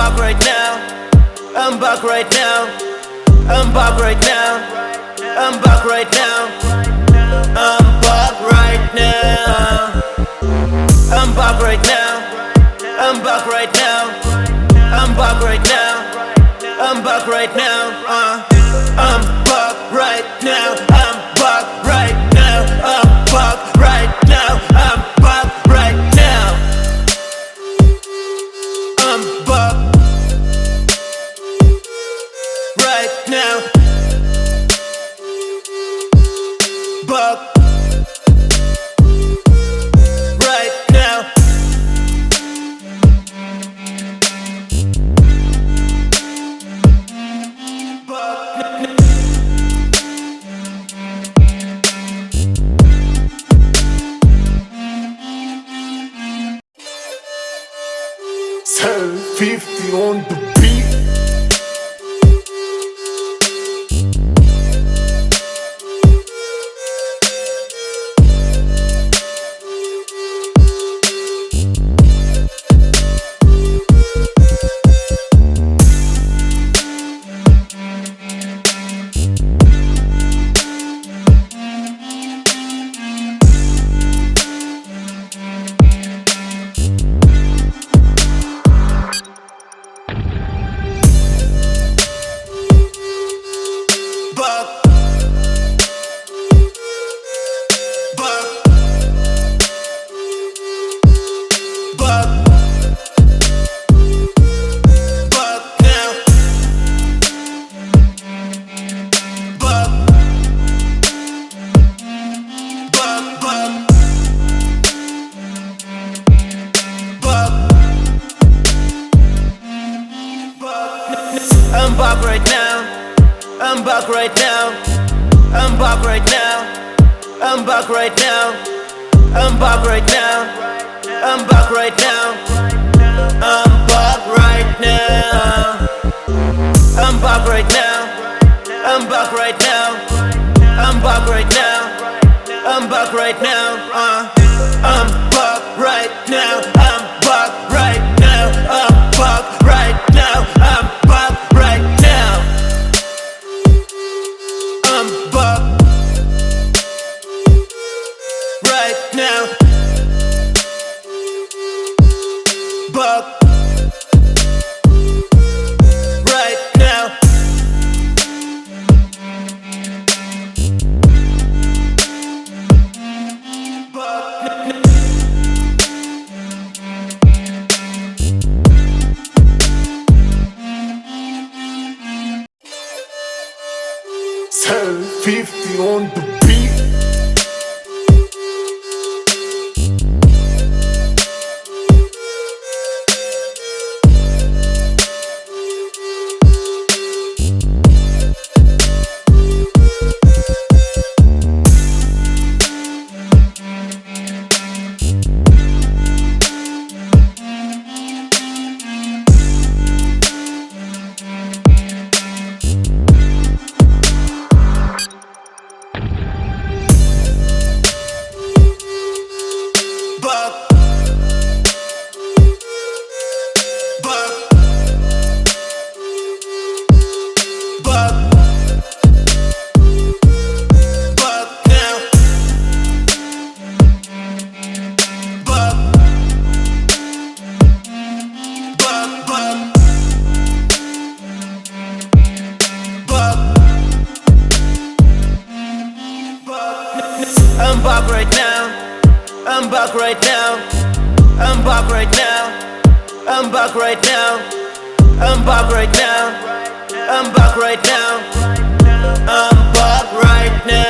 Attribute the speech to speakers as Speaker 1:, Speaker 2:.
Speaker 1: back right now. I'm back right now. I'm back right now. I'm back right now. I'm back right now. I'm back right now. I'm back right now. I'm back right now. I'm back right now. I'm back right now. I'm back right now. I'm back right now. I'm back right now. I'm back right now. Back right now.
Speaker 2: Turn 50 on the beat. I'm back right now. I'm back right now. I'm back right now. I'm back right now. I'm back right now. I'm back right now. I'm back right now. I'm back right now. I'm back right now. I'm back right now. I'm back right now. I'm back right now. I'm back right now. I'm back right now. I'm back right now. I'm back right now. Back right now. Turn 50 on the beat. I'm back right now. I'm back right now. I'm back right now. I'm back right now. I'm back right now. I'm back right now. I'm back right now.